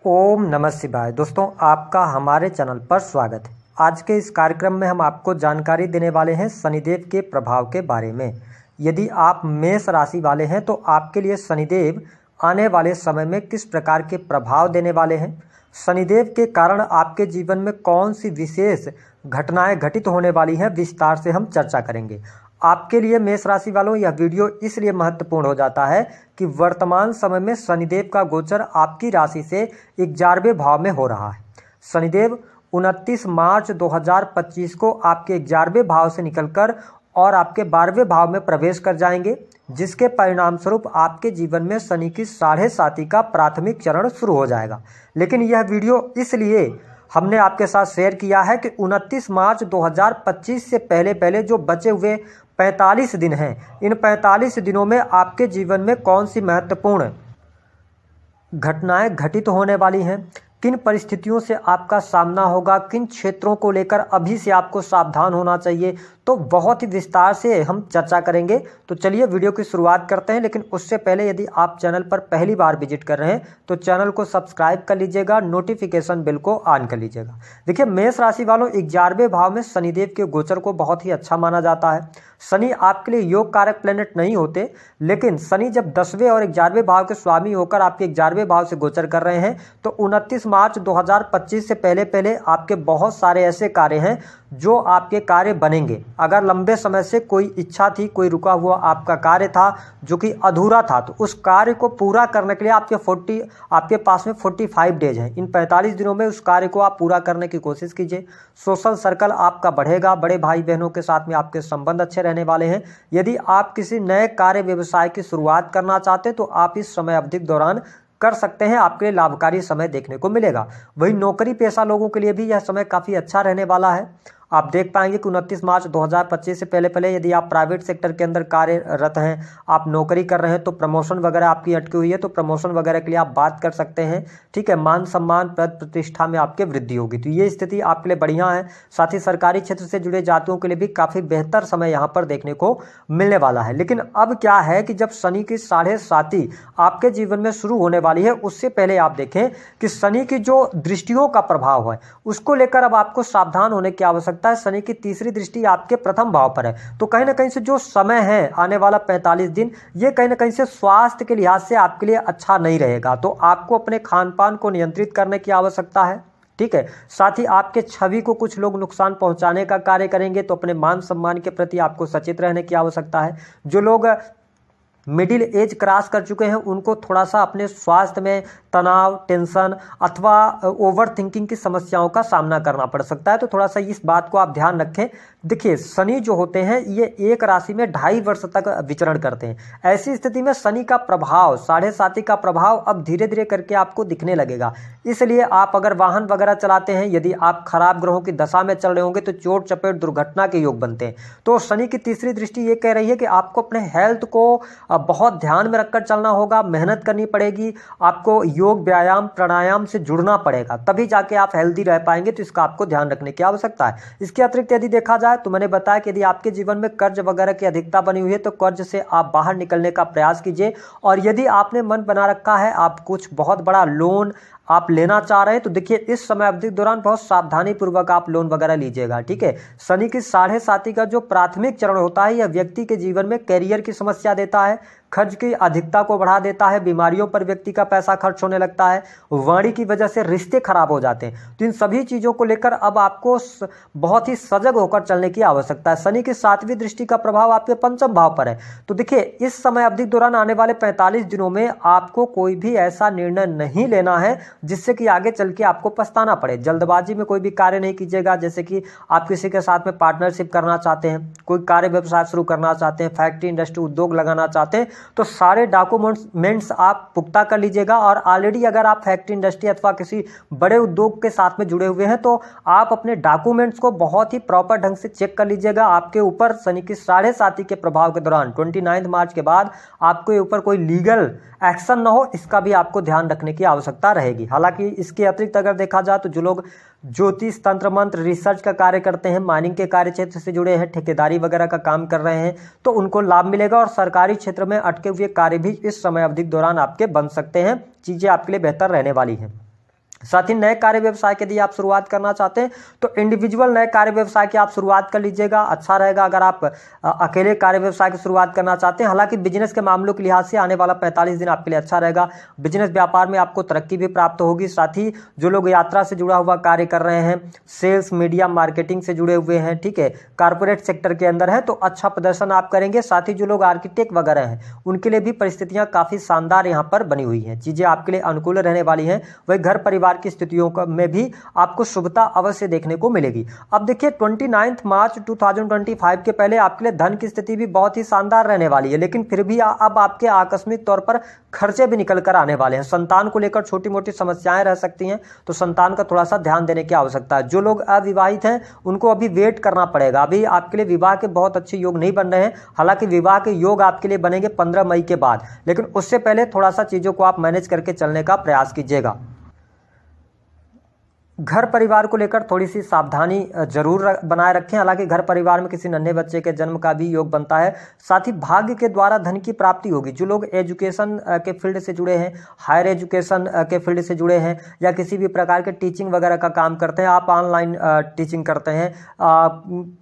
ओम नमः शिवाय। दोस्तों, आपका हमारे चैनल पर स्वागत है। आज के इस कार्यक्रम में हम आपको जानकारी देने वाले हैं शनिदेव के प्रभाव के बारे में। यदि आप मेष राशि वाले हैं तो आपके लिए शनिदेव आने वाले समय में किस प्रकार के प्रभाव देने वाले हैं, शनिदेव के कारण आपके जीवन में कौन सी विशेष घटनाएं घटित होने वाली हैं, विस्तार से हम चर्चा करेंगे। आपके लिए मेष राशि वालों यह वीडियो इसलिए महत्वपूर्ण हो जाता है कि वर्तमान समय में शनिदेव का गोचर आपकी राशि से 11वें भाव में हो रहा है। शनिदेव 29 मार्च 2025 को आपके 11वें भाव से निकलकर और आपके 12वें भाव में प्रवेश कर जाएंगे, जिसके परिणाम स्वरूप आपके जीवन में शनि की 7.5 का प्राथमिक चरण शुरू हो जाएगा। लेकिन यह वीडियो इसलिए हमने आपके साथ शेयर किया है कि 29 मार्च 2025 से पहले जो बचे हुए 45 दिन हैं, इन 45 दिनों में आपके जीवन में कौन सी महत्वपूर्ण घटनाएं घटित होने वाली हैं, किन परिस्थितियों से आपका सामना होगा, किन क्षेत्रों को लेकर अभी से आपको सावधान होना चाहिए, तो बहुत ही विस्तार से हम चर्चा करेंगे। तो चलिए वीडियो की शुरुआत करते हैं। लेकिन उससे पहले यदि आप चैनल पर पहली बार विजिट कर रहे हैं तो चैनल को सब्सक्राइब कर लीजिएगा, नोटिफिकेशन बिल को ऑन कर लीजिएगा। देखिए, मेष राशि वालों, 11वें भाव में शनिदेव के गोचर को बहुत ही अच्छा माना जाता है। शनि आपके लिए योग कारक प्लेनेट नहीं होते, लेकिन शनि जब 10वें और 11वें भाव के स्वामी होकर आपके 11वें भाव से गोचर कर रहे हैं तो 29 मार्च 2025 से पहले आपके बहुत सारे ऐसे कार्य हैं जो आपके कार्य बनेंगे। अगर लंबे समय से कोई इच्छा थी, कोई रुका हुआ आपका कार्य था जो कि अधूरा था, तो उस कार्य को पूरा करने के लिए आपके पास में 45 डेज हैं। इन 45 दिनों में उस कार्य को आप पूरा करने की कोशिश कीजिए। सोशल सर्कल आपका बढ़ेगा, बड़े भाई बहनों के साथ में आपके संबंध अच्छे रहने वाले हैं। यदि आप किसी नए कार्य व्यवसाय की शुरुआत करना चाहते हैं तो आप इस समय अवधि के दौरान कर सकते हैं, आपके लिए लाभकारी समय देखने को मिलेगा। वहीं नौकरी पेशा लोगों के लिए भी यह समय काफ़ी अच्छा रहने वाला है। आप देख पाएंगे कि 29 मार्च 2025 से पहले यदि आप प्राइवेट सेक्टर के अंदर कार्यरत हैं, आप नौकरी कर रहे हैं, तो प्रमोशन वगैरह आपकी अटकी हुई है तो प्रमोशन वगैरह के लिए आप बात कर सकते हैं। ठीक है, मान सम्मान पद प्रतिष्ठा में आपके वृद्धि होगी, तो ये स्थिति आपके लिए बढ़िया है। साथ ही सरकारी क्षेत्र से जुड़े जातियों के लिए भी काफ़ी बेहतर समय यहाँ पर देखने को मिलने वाला है। लेकिन अब क्या है कि जब शनि की 7.5 आपके जीवन में शुरू होने वाली है, उससे पहले आप देखें कि शनि की जो दृष्टियों का प्रभाव है उसको लेकर अब आपको सावधान होने की आवश्यकता। शनि की तीसरी दृष्टि आपके प्रथम भाव पर है, तो कहीं ना कहीं से जो समय है आने वाला 45 दिन, ये कहीं ना कहीं से स्वास्थ्य के लिहाज से आपके लिए अच्छा नहीं रहेगा। तो आपको अपने खान पान को नियंत्रित करने की आवश्यकता है। ठीक है, साथ ही आपके छवि को कुछ लोग नुकसान पहुंचाने का कार्य करेंगे, तो अपने मान सम्मान के प्रति आपको सचेत रहने की आवश्यकता है। जो लोग मिडिल एज क्रॉस कर चुके हैं उनको थोड़ा सा अपने स्वास्थ्य में तनाव, टेंशन अथवा ओवर थिंकिंग की समस्याओं का सामना करना पड़ सकता है, तो थोड़ा सा इस बात को आप ध्यान रखें। देखिए, शनि जो होते हैं ये एक राशि में 2.5 वर्ष तक विचरण करते हैं। ऐसी स्थिति में शनि का प्रभाव, 7.5 का प्रभाव अब धीरे धीरे करके आपको दिखने लगेगा। इसलिए आप अगर वाहन वगैरह चलाते हैं, यदि आप खराब ग्रहों की दशा में चल रहे होंगे तो चोट चपेट दुर्घटना के योग बनते हैं। तो शनि की तीसरी दृष्टि ये कह रही है कि आपको अपने हेल्थ को बहुत ध्यान में रखकर चलना होगा, मेहनत करनी पड़ेगी, आपको योग व्यायाम प्राणायाम से जुड़ना पड़ेगा, तभी जाके आप हेल्दी रह पाएंगे। तो इसका आपको ध्यान रखने की आवश्यकता है। इसके अतिरिक्त यदि देखा जाए तो मैंने बताया कि यदि आपके जीवन में कर्ज वगैरह की अधिकता बनी हुई है तो कर्ज से आप बाहर निकलने का प्रयास कीजिए। और यदि आपने मन बना रखा है आप कुछ बहुत बड़ा लोन आप लेना चाह रहे हैं, तो देखिए इस समय अवधि के दौरान बहुत सावधानी पूर्वक आप लोन वगैरह लीजिएगा। ठीक है, शनि की 7.5 का जो प्राथमिक चरण होता है यह व्यक्ति के जीवन में कैरियर की समस्या देता है, खर्च की अधिकता को बढ़ा देता है, बीमारियों पर व्यक्ति का पैसा खर्च होने लगता है, वाणी की वजह से रिश्ते खराब हो जाते हैं। तो इन सभी चीज़ों को लेकर अब आपको बहुत ही सजग होकर चलने की आवश्यकता है। शनि की 7वीं दृष्टि का प्रभाव आपके पंचम भाव पर है, तो देखिए इस समय अवधि के दौरान आने वाले 45 दिनों में आपको कोई भी ऐसा निर्णय नहीं लेना है जिससे कि आगे चल के आपको पछताना पड़े। जल्दबाजी में कोई भी कार्य नहीं कीजिएगा। जैसे कि आप किसी के साथ में पार्टनरशिप करना चाहते हैं, कोई कार्य व्यवसाय शुरू करना चाहते हैं, फैक्ट्री इंडस्ट्री उद्योग लगाना चाहते हैं, तो सारे डॉक्यूमेंट्स आप पुख्ता कर लीजिएगा। और ऑलरेडी अगर आप फैक्ट्री इंडस्ट्री अथवा किसी बड़े उद्योग के साथ में जुड़े हुए हैं तो आप अपने डॉक्यूमेंट्स को बहुत ही प्रॉपर ढंग से चेक कर लीजिएगा। आपके ऊपर शनि की 7.5 के प्रभाव के दौरान 29 मार्च के बाद आपके ऊपर कोई लीगल एक्शन ना हो, इसका भी आपको ध्यान रखने की आवश्यकता रहेगी। हालांकि इसके अतिरिक्त अगर देखा जाए तो जो लोग ज्योतिष तंत्र मंत्र रिसर्च का कार्य करते हैं, माइनिंग के कार्य क्षेत्र से जुड़े हैं, ठेकेदारी वगैरह का काम कर रहे हैं, तो उनको लाभ मिलेगा। और सरकारी क्षेत्र में अटके हुए कार्य भी इस समय अवधि के दौरान आपके बन सकते हैं। चीज़ें आपके लिए बेहतर रहने वाली हैं। साथ ही नए कार्य व्यवसाय के यदि आप शुरुआत करना चाहते हैं तो इंडिविजुअल नए कार्य व्यवसाय की आप शुरुआत कर लीजिएगा, अच्छा रहेगा। अगर आप अकेले कार्य व्यवसाय की शुरुआत करना चाहते हैं, हालांकि बिजनेस के मामलों के लिहाज से आने वाला 45 दिन आपके लिए अच्छा रहेगा। बिजनेस व्यापार में आपको तरक्की भी प्राप्त होगी। साथ ही जो लोग यात्रा से जुड़ा हुआ कार्य कर रहे हैं, सेल्स, मीडिया, मार्केटिंग से जुड़े हुए हैं, ठीक है, कारपोरेट सेक्टर के अंदर है, तो अच्छा प्रदर्शन आप करेंगे। साथ ही जो लोग आर्किटेक्ट वगैरह हैं उनके लिए भी परिस्थितियां काफी शानदार यहाँ पर बनी हुई हैं, चीजें आपके लिए अनुकूल रहने वाली हैं। वही घर परिवार की स्थितियों में भी आपको शुभता अवश्य देखने को मिलेगी। अब देखिए 29 मार्च 2025 के पहले आपके लिए धन की स्थिति भी बहुत ही शानदार रहने वाली है, लेकिन फिर भी अब आपके आकस्मिक तौर पर खर्चे भी निकल कर आने वाले हैं। संतान को लेकर छोटी मोटी समस्याएं रह सकती हैं, तो संतान का थोड़ा सा ध्यान देने की आवश्यकता है। जो लोग अविवाहित हैं उनको अभी वेट करना पड़ेगा, अभी आपके लिए विवाह के बहुत अच्छे योग नहीं बन रहे हैं। हालांकि विवाह के योग आपके लिए बनेंगे 15 मई के बाद, लेकिन उससे पहले थोड़ा सा चीजों को आप मैनेज करके चलने का प्रयास कीजिएगा। घर परिवार को लेकर थोड़ी सी सावधानी जरूर बनाए रखें। हालांकि घर परिवार में किसी नन्हे बच्चे के जन्म का भी योग बनता है। साथ ही भाग्य के द्वारा धन की प्राप्ति होगी। जो लोग एजुकेशन के फील्ड से जुड़े हैं, हायर एजुकेशन के फील्ड से जुड़े हैं, या किसी भी प्रकार के टीचिंग वगैरह का काम करते हैं, आप ऑनलाइन टीचिंग करते हैं,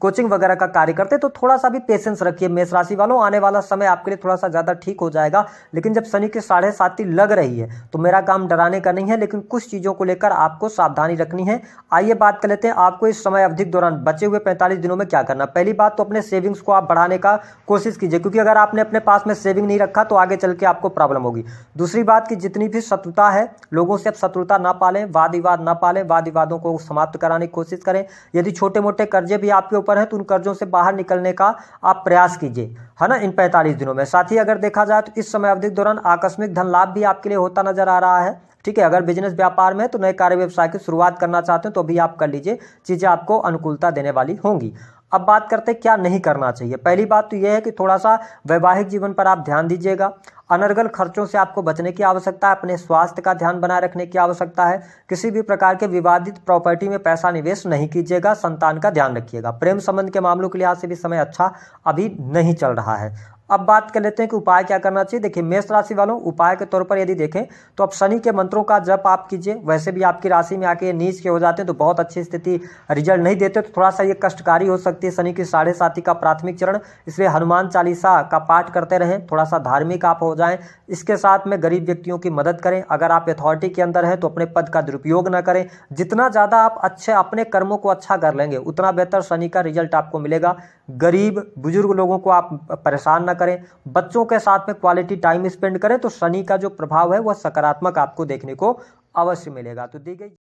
कोचिंग वगैरह का कार्य करते हैं, तो थोड़ा सा भी पेशेंस रखिए मेष राशि वालों। आने वाला समय आपके लिए थोड़ा सा ज़्यादा ठीक हो जाएगा। लेकिन जब शनि की 7.5 लग रही है तो मेरा काम डराने का नहीं है, लेकिन कुछ चीज़ों को लेकर आपको सावधानी रखनी है। आइए बात कर लेते हैं आपको इस समय अवधि के दौरान बचे हुए 45 दिनों में क्या करना। पहली बात तो अपने सेविंग्स को आप बढ़ाने का कोशिश कीजिए, क्योंकि अगर आपने अपने पास में सेविंग नहीं रखा तो आगे चल के आपको प्रॉब्लम होगी। दूसरी बात कि जितनी भी शत्रुता है, लोगों से आप शत्रुता ना पालें, वाद विवाद ना पालें, वाद विवादों को समाप्त कराने की कोशिश करें। यदि छोटे मोटे कर्जे भी आपके ऊपर हैं तो उन कर्जों से बाहर निकलने का आप प्रयास कीजिए, है ना, इन 45 दिनों में। साथ ही अगर देखा जाए तो इस समय अवधि के दौरान आकस्मिक धन लाभ भी आपके लिए होता नजर आ रहा है, ठीक है। अगर बिजनेस व्यापार में तो नए कार्य व्यवसाय की शुरुआत करना चाहते हैं तो भी आप कर लीजिए, चीजें आपको अनुकूलता देने वाली होंगी। अब बात करते हैं क्या नहीं करना चाहिए। पहली बात तो यह है कि थोड़ा सा वैवाहिक जीवन पर आप ध्यान दीजिएगा। अनर्गल खर्चों से आपको बचने की आवश्यकता है। अपने स्वास्थ्य का ध्यान बनाए रखने की आवश्यकता है। किसी भी प्रकार के विवादित प्रॉपर्टी में पैसा निवेश नहीं कीजिएगा। संतान का ध्यान रखिएगा। प्रेम संबंध के मामलों के लिहाज से भी समय अच्छा अभी नहीं चल रहा है। अब बात कर लेते हैं कि उपाय क्या करना चाहिए। देखिए मेष राशि वालों, उपाय के तौर पर यदि देखें तो अब शनि के मंत्रों का जप आप कीजिए। वैसे भी आपकी राशि में आके नीच के हो जाते हैं तो बहुत अच्छी स्थिति रिजल्ट नहीं देते, तो थोड़ा सा ये कष्टकारी हो सकती है शनि की 7.5 का प्राथमिक चरण। इसलिए हनुमान चालीसा का पाठ करते रहें, थोड़ा सा धार्मिक आप हो जाएं। इसके साथ में गरीब व्यक्तियों की मदद करें। अगर आप अथॉरिटी के अंदर हैं तो अपने पद का दुरुपयोग न करें। जितना ज़्यादा आप अच्छे अपने कर्मों को अच्छा कर लेंगे उतना बेहतर शनि का रिजल्ट आपको मिलेगा। गरीब बुजुर्ग लोगों को आप परेशान न करें। बच्चों के साथ में क्वालिटी टाइम स्पेंड करें तो शनि का जो प्रभाव है वह सकारात्मक आपको देखने को अवश्य मिलेगा। तो दी गई